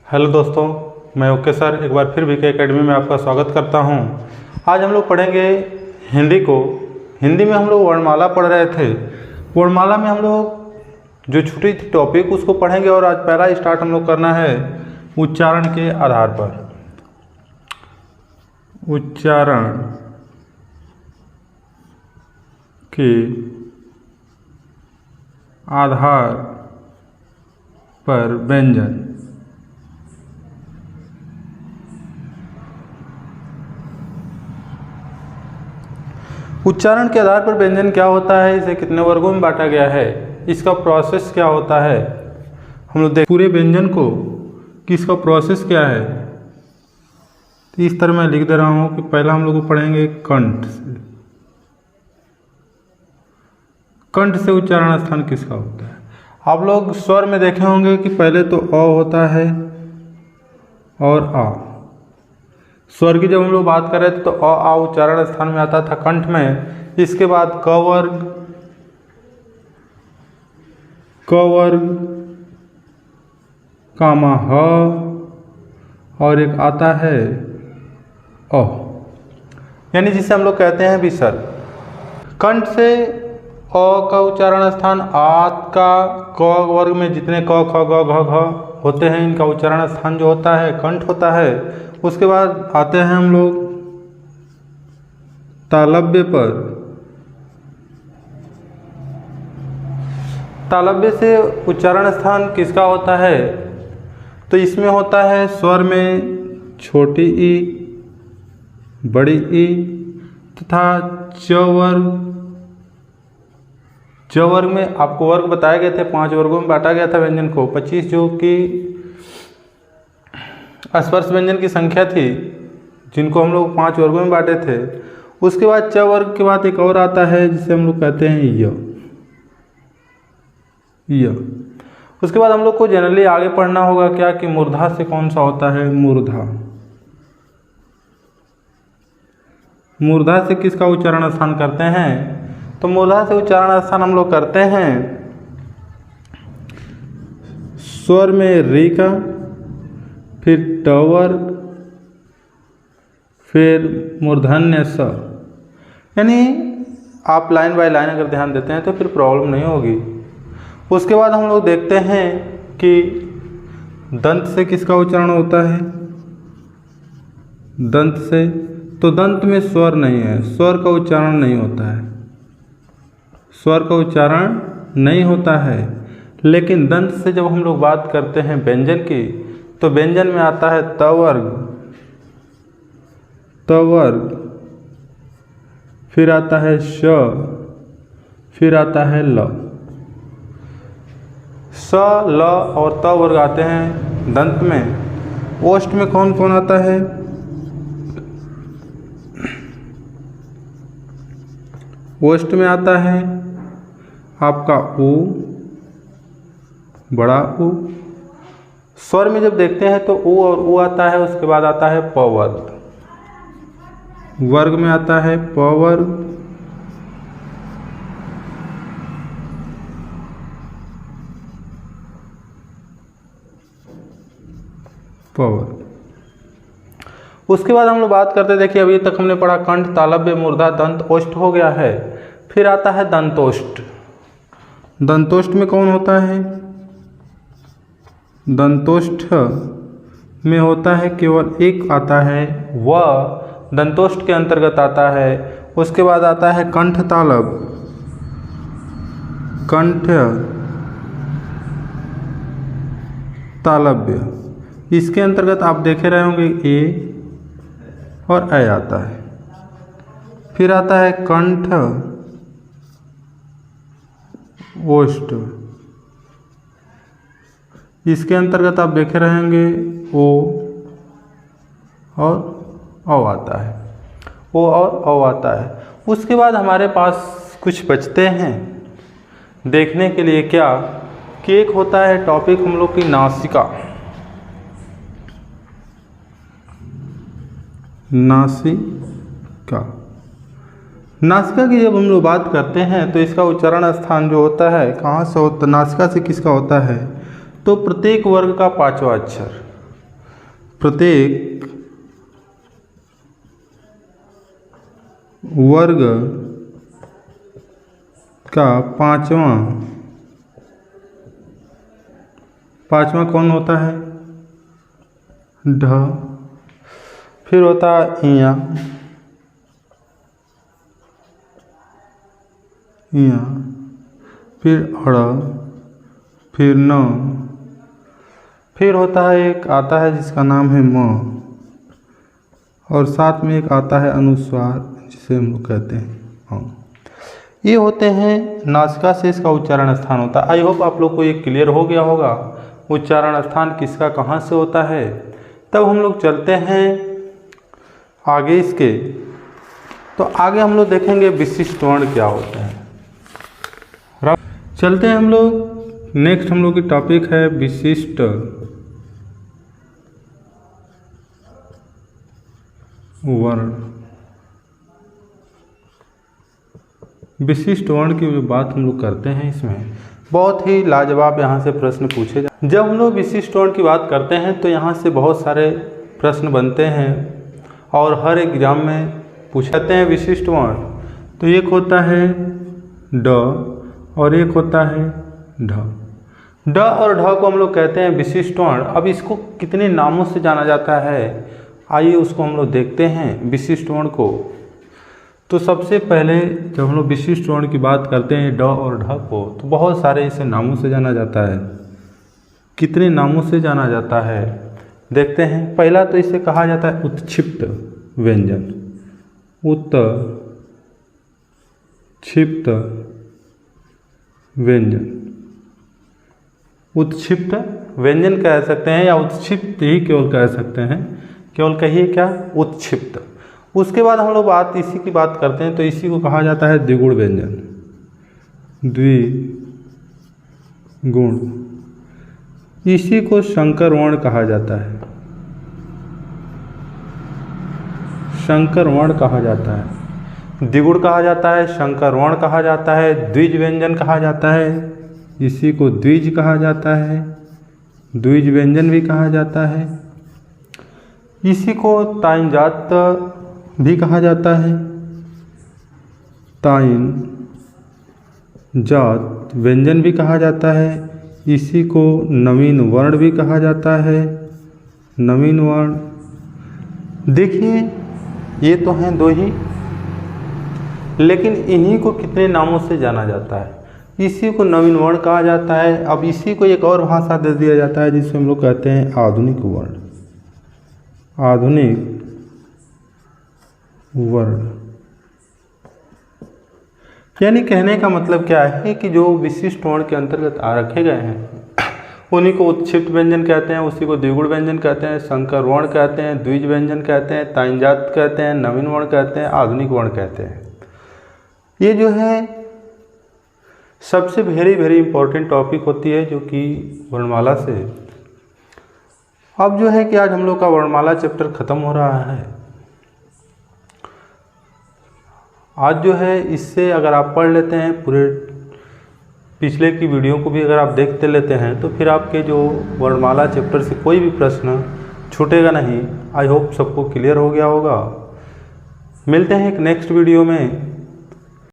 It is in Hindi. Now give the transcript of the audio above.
हेलो दोस्तों, मैं ओके सर एक बार फिर वीके एकेडमी में आपका स्वागत करता हूं। आज हम लोग पढ़ेंगे हिंदी को। हिंदी में हम लोग वर्णमाला पढ़ रहे थे। वर्णमाला में हम लोग जो छुट्टी थी टॉपिक उसको पढ़ेंगे और आज पहला स्टार्ट हम लोग करना है उच्चारण के आधार पर। उच्चारण के आधार पर व्यंजन। उच्चारण के आधार पर व्यंजन क्या होता है, इसे कितने वर्गों में बांटा गया है, इसका प्रोसेस क्या होता है, हम लोग देख पूरे व्यंजन को कि इसका प्रोसेस क्या है। तो इस तरह मैं लिख दे रहा हूँ कि पहला हम लोग पढ़ेंगे कंठ से। कंठ से उच्चारण स्थान किसका होता है। आप लोग स्वर में देखे होंगे कि पहले तो अ होता है और आ। स्वर की जब हम लोग बात कर रहे थे तो अ आ उच्चारण स्थान में आता था कंठ में। इसके बाद क वर्ग कामा ह और एक आता है अ, यानी जिसे हम लोग कहते हैं विसर्ग। कंठ से अ का उच्चारण स्थान, आत का क वर्ग में जितने क ख ग घ घ होते हैं इनका उच्चारण स्थान जो होता है कंठ होता है। उसके बाद आते हैं हम लोग तालव्य पर। तालव्य से उच्चारण स्थान किसका होता है, तो इसमें होता है स्वर में छोटी ई, बड़ी ई तथा च वर्ग। च वर्ग में आपको वर्ग बताए गए थे, 5 वर्गों में बांटा गया था व्यंजन को। 25 जो कि स्पर्श व्यंजन की संख्या थी जिनको हम लोग 5 वर्गों में बांटे थे। उसके बाद च वर्ग के बाद एक और आता है जिसे हम लोग कहते हैं य। उसके बाद हम लोग को जनरली आगे पढ़ना होगा क्या कि मूर्धा से कौन सा होता है, मूर्धा। मूर्धा से किसका उच्चारण स्थान करते हैं, तो मूर्धा से उच्चारण स्थान हम लोग करते हैं स्वर में री का, फिर ट वर्ग, फिर मूर्धन्य स। यानी आप लाइन बाय लाइन अगर ध्यान देते हैं तो फिर प्रॉब्लम नहीं होगी। उसके बाद हम लोग देखते हैं कि दंत से किसका उच्चारण होता है। दंत से तो दंत में स्वर नहीं है, स्वर का उच्चारण नहीं होता है, स्वर का उच्चारण नहीं होता है। लेकिन दंत से जब हम लोग बात करते हैं व्यंजन की तो व्यंजन में आता है त वर्ग, फिर आता है श, फिर आता है ल। स, ल और त वर्ग आते हैं दंत में। ओष्ठ में कौन कौन आता है, ओष्ठ में आता है आपका ऊ, बड़ा ऊ। स्वर में जब देखते हैं तो ऊ और ऊ आता है, उसके बाद आता है प वर्ग। वर्ग में आता है प वर्ग, प वर्ग। उसके बाद हम लोग बात करते, देखिए अभी तक हमने पढ़ा कंठ, तालव्य, मूर्धा, दंत, ओष्ठ हो गया है। फिर आता है दंतोष्ठ। दंतोष्ठ में कौन होता है, दंतोष्ठ में होता है केवल एक आता है व, दंतोष्ठ के अंतर्गत आता है। उसके बाद आता है कंठ तालव, कंठ तालव्य। इसके अंतर्गत आप देखे रहे होंगे ए और ऐ आता है। फिर आता है कंठ ओष्ठ, इसके अंतर्गत आप देखे रहेंगे ओ और औ आता है, ओ और औ आता है। उसके बाद हमारे पास कुछ बचते हैं देखने के लिए क्या कि एक होता है टॉपिक हम लोग की नासिका। नासिका, नासिका की जब हम लोग बात करते हैं तो इसका उच्चारण स्थान जो होता है कहाँ से होता, नासिका से किसका होता है, तो प्रत्येक वर्ग का 5वां अक्षर। प्रत्येक वर्ग का पांचवा कौन होता है? ढ। फिर होता है इया, फिर अड़, फिर न, फिर होता है एक आता है जिसका नाम है म, और साथ में एक आता है अनुस्वार जिसे हम लोग कहते हैं हाँ। ये होते हैं नासिका से इसका उच्चारण स्थान होता है। आई होप आप लोग को ये क्लियर हो गया होगा उच्चारण स्थान किसका कहाँ से होता है। तब हम लोग चलते हैं आगे इसके, तो आगे हम लोग देखेंगे विशिष्ट वर्ण क्या होते हैं। चलते हैं हम लोग, नेक्स्ट हम लोग की टॉपिक है विशिष्ट वर्ण। विशिष्ट वर्ण की जो बात हम लोग करते हैं, इसमें बहुत ही लाजवाब यहाँ से प्रश्न पूछे जाते। जब हम लोग विशिष्ट वर्ण की बात करते हैं तो यहाँ से बहुत सारे प्रश्न बनते हैं और हर एग्जाम में पूछते हैं विशिष्ट वर्ण। तो एक होता है ड और एक होता है ढ। ड और ढ को हम लोग कहते हैं विशिष्ट वर्ण। अब इसको कितने नामों से जाना जाता है, आइए उसको हम लोग देखते हैं विशिष्ट वर्ण को। तो सबसे पहले जब हम लोग विशिष्ट वर्ण की बात करते हैं ड और ढ को, तो बहुत सारे इसे नामों से जाना जाता है। कितने नामों से जाना जाता है देखते हैं। पहला तो इसे कहा जाता है उत्क्षिप्त व्यंजन। उत्क्षिप्त व्यंजन, उत्क्षिप्त व्यंजन कह सकते हैं या उत्क्षिप्त ही केवल कह सकते हैं। केवल कहिए क्या, उत्क्षिप्त। उसके बाद हम लोग इसी की बात करते हैं तो इसी को कहा जाता है द्विगुण व्यंजन। द्विगुण, इसी को संकर वर्ण कहा जाता है। संकर वर्ण कहा जाता है, द्विगुण कहा जाता है, संकर वर्ण कहा जाता है, द्विज व्यंजन कहा जाता है, इसी को द्विज कहा जाता है, द्विज व्यंजन भी कहा जाता है। इसी को ताइन जात भी कहा जाता है, ताइन जात व्यंजन भी कहा जाता है। इसी को नवीन वर्ण भी कहा जाता है, नवीन वर्ण। देखिए ये तो हैं दो ही, लेकिन इन्हीं को कितने नामों से जाना जाता है। इसी को नवीन वर्ण कहा जाता है। अब इसी को एक और भाषा दे दिया जाता है जिसे हम लोग कहते हैं आधुनिक वर्ण। आधुनिक वर्ण यानी कहने का मतलब क्या है कि जो विशिष्ट वर्ण के अंतर्गत रखे गए हैं उन्हीं को उत्क्षिप्त व्यंजन कहते हैं, उसी को द्विगुण व्यंजन कहते हैं, संकर वर्ण कहते हैं, द्विज व्यंजन कहते हैं, ताइनजात कहते हैं, नवीन वर्ण कहते हैं, आधुनिक वर्ण कहते हैं। ये जो है सबसे वेरी इंपॉर्टेंट टॉपिक होती है जो कि वर्णमाला से। अब जो है कि आज हम लोग का वर्णमाला चैप्टर ख़त्म हो रहा है। आज जो है इससे अगर आप पढ़ लेते हैं, पूरे पिछले की वीडियो को भी अगर आप देखते लेते हैं, तो फिर आपके जो वर्णमाला चैप्टर से कोई भी प्रश्न छूटेगा नहीं। आई होप सबको क्लियर हो गया होगा। मिलते हैं एक नेक्स्ट वीडियो में।